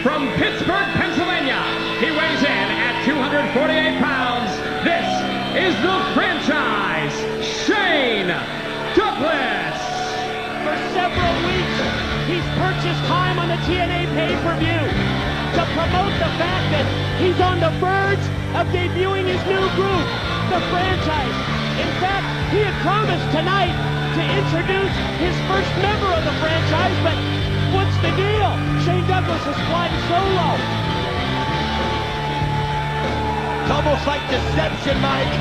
from Pittsburgh, Pennsylvania. He weighs in at 248 pounds. This is the franchise, Shane Douglas. For several weeks, he's purchased time on the TNA pay-per-view to promote the fact that he's on the verge of debuting his new group, the franchise. In fact, he had promised tonight to introduce his first member of the franchise, but what's the deal? Shane Douglas is flying solo. It's almost like deception, Mike.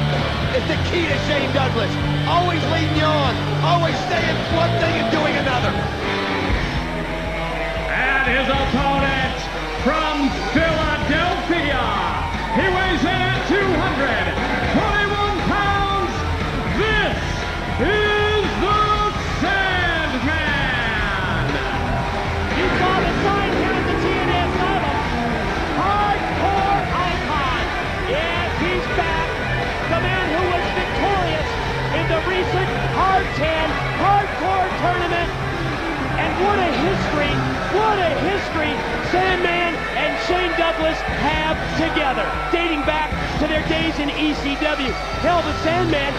It's the key to Shane Douglas. Always leading you on, always saying one thing and doing another. And his opponent from Philadelphia. He weighs in at 221 pounds. This is the Sandman. You saw the sign here at the TNA Asylum. Hardcore icon. Yes, he's back. The man who was victorious in the recent Hard 10 Hardcore tournament. And what a history Sandman and Shane Douglas have together, dating back to their days in ECW. Hell, the Sandman,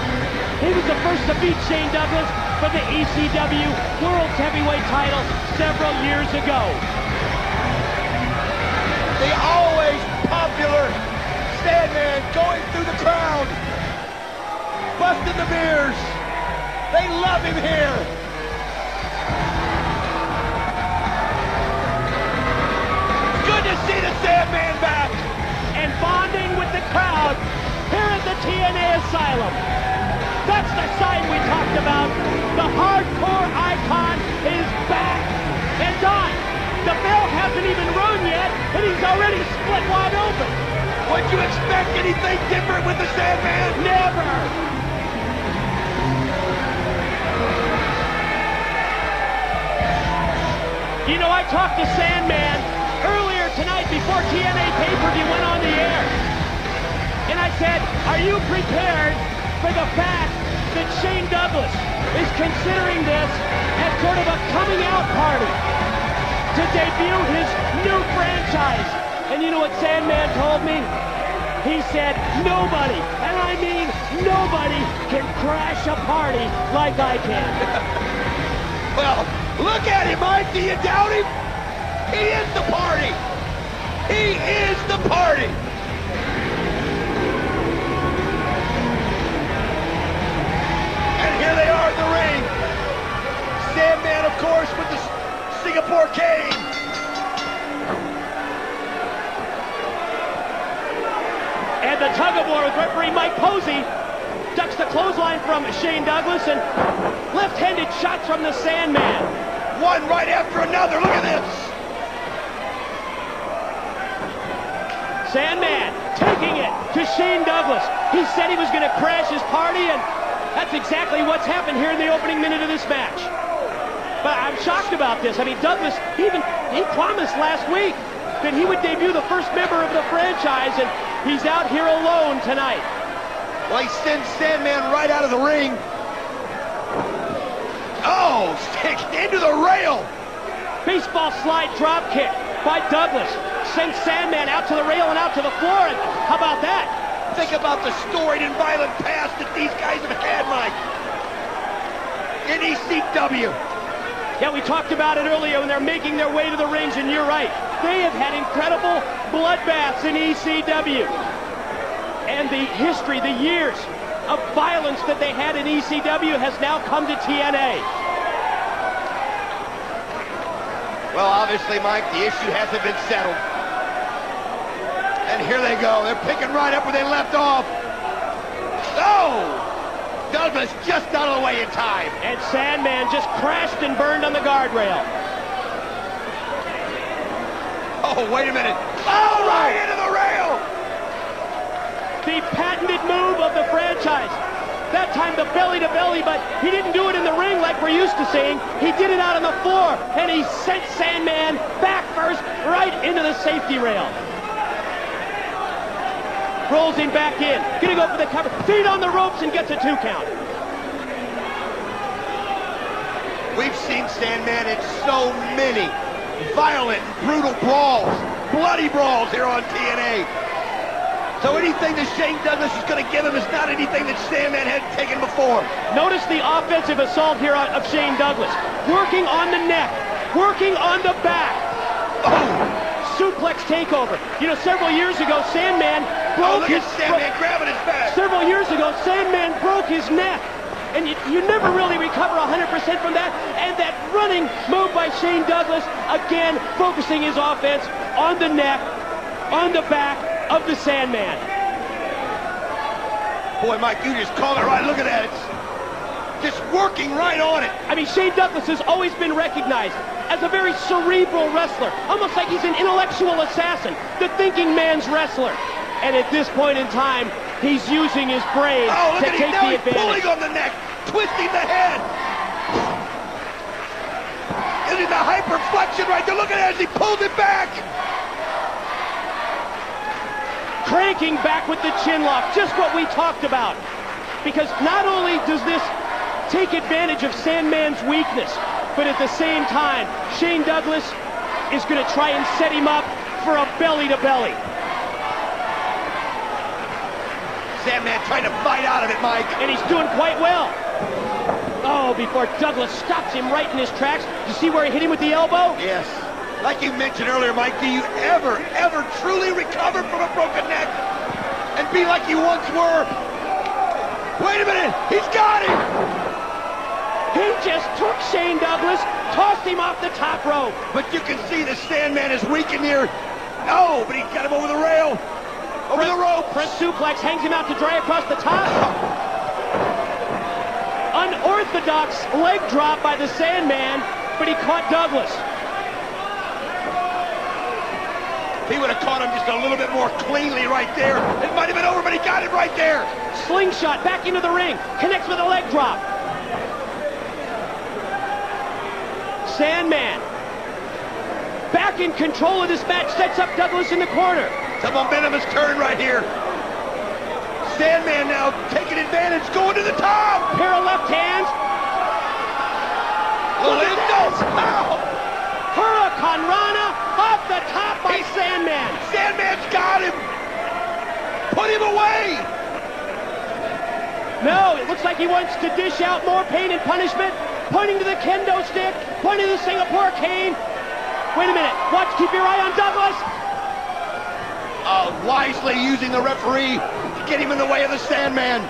he was the first to beat Shane Douglas for the ECW World Heavyweight title several years ago. The always popular Sandman going through the crowd, busting the mirrors. They love him here. Good to see the Sandman back. And bonding with the crowd here at the TNA Asylum. That's the sign we talked about. The hardcore icon is back. And Don, the bell hasn't even rung yet, and he's already split wide open. Would you expect anything different with the Sandman? Never. You know, I talked to Sandman earlier tonight before TNA pay-per-view went on the air. And I said, are you prepared for the fact that Shane Douglas is considering this as sort of a coming out party to debut his new franchise? And you know what Sandman told me? He said, nobody, and I mean nobody, can crash a party like I can. Well, look at him, Mike. Do you doubt him? He is the party. He is the party. And here they are in the ring. Sandman, of course, with the Singapore cane. And the tug-of-war with referee Mike Posey ducks the clothesline from Shane Douglas and left-handed shots from the Sandman. One right after another. Look at this. Sandman taking it to Shane Douglas. He said he was going to crash his party, and that's exactly what's happened here in the opening minute of this match. But I'm shocked about this. I mean, Douglas, he promised last week that he would debut the first member of the franchise, and he's out here alone tonight. Well, he sends Sandman right out of the ring. Oh, stick into the rail. Baseball slide drop kick by Douglas. Sends Sandman out to the rail and out to the floor. And how about that? Think about the storied and violent past that these guys have had, Mike. In ECW. Yeah, we talked about it earlier when they're making their way to the rings, and you're right. They have had incredible bloodbaths in ECW. And the history, the years of violence that they had in ECW has now come to TNA. Well, obviously, Mike, the issue hasn't been settled. And here they go. They're picking right up where they left off. Oh! Douglas just out of the way in time. And Sandman just crashed and burned on the guardrail. Oh, wait a minute. Oh, right into the rail! The patented move of the franchise. That time the belly-to-belly, but he didn't do it in the ring like we're used to seeing. He did it out on the floor, and he sent Sandman back first right into the safety rail. Rolls him back in. Gonna go for the cover. Feet on the ropes and gets a 2 count. We've seen Sandman in so many violent, brutal brawls. bloody brawls here on TNA. So anything that Shane Douglas is going to give him is not anything that Sandman hadn't taken before. Notice the offensive assault here of Shane Douglas. Working on the neck, working on the back. Oh! Suplex takeover. You know, several years ago, Sandman broke his... Sandman grabbing his back. Several years ago, Sandman broke his neck. And you never really recover 100% from that. And that running move by Shane Douglas, again, focusing his offense on the neck, on the back of the Sandman. Boy, Mike, you just called it right. Look at that. It's just working right on it. I mean, Shane Douglas has always been recognized as a very cerebral wrestler, almost like he's an intellectual assassin, the thinking man's wrestler. And at this point in time, he's using his brain to take the advantage. He's pulling on the neck, twisting the head. Isn't the hyperflexion right there? Look at that as he pulls it back. Cranking back with the chin lock, just what we talked about. Because not only does this take advantage of Sandman's weakness, but at the same time, Shane Douglas is going to try and set him up for a belly-to-belly. Sandman trying to fight out of it, Mike. And he's doing quite well. Oh, before Douglas stops him right in his tracks. You see where he hit him with the elbow? Yes. Like you mentioned earlier, Mike, do you ever truly recover from a broken neck and be like you once were? Wait a minute, he's got him! He just took Shane Douglas, tossed him off the top rope. But you can see the Sandman is weakened here. No, but he's got him over the rail, over the rope. Front suplex, hangs him out to dry across the top. Unorthodox leg drop by the Sandman, but he caught Douglas. If he would have caught him just a little bit more cleanly right there, it might have been over, but he got it right there. Slingshot back into the ring, connects with a leg drop. Sandman, back in control of this match, sets up Douglas in the corner. The momentum has turned right here. Sandman now taking advantage, going to the top. Pair of left hands. Lindos, ow! Hurricane Rana off the top by Sandman. Sandman's got him. Put him away. No, it looks like he wants to dish out more pain and punishment. Pointing to the kendo stick, pointing to the Singapore cane. Wait a minute, watch, keep your eye on Douglas. Wisely using the referee to get him in the way of the Sandman.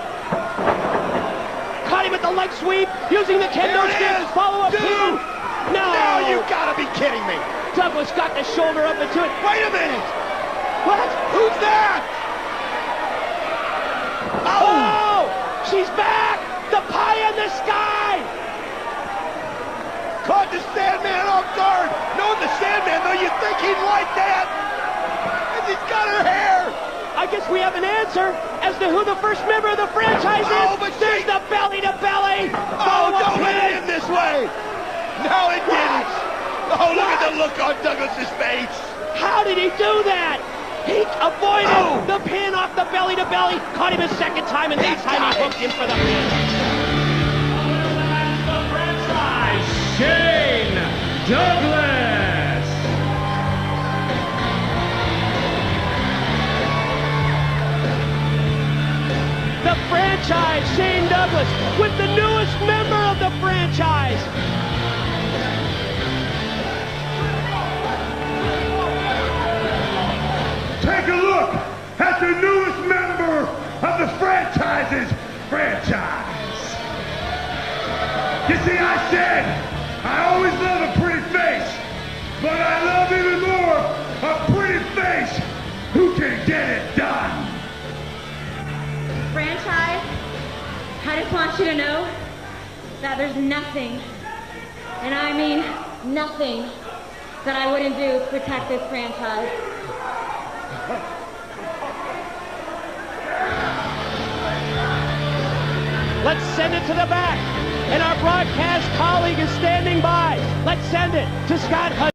Caught him at the leg sweep, using the kendo stick. Follow up two. No! Now you gotta be kidding me. Douglas got the shoulder up into it. Wait a minute. What? Who's that? Oh! She's back! The pie in the sky! Caught the Sandman off guard. Knowing the Sandman, though, you'd think he'd like that. And he's got her hair. I guess we have an answer as to who the first member of the franchise is. But there's the belly-to-belly. Don't let it in this way. No, it didn't. Oh, look at the look on Douglas's face. How did he do that? He avoided the pin off the belly-to-belly. Caught him a second time, and that time he hooked him for the pin. The franchise, Shane Douglas. The franchise, Shane Douglas, with the newest member of the franchise. Take a look at the newest member of the franchise's franchise. You see, I said I always love a pretty face, but I love even more a pretty face who can get it done. Franchise, I just want you to know that there's nothing, and I mean nothing, that I wouldn't do to protect this franchise. Let's send it to the back. And our broadcast colleague is standing by. Let's send it to Scott Hudson.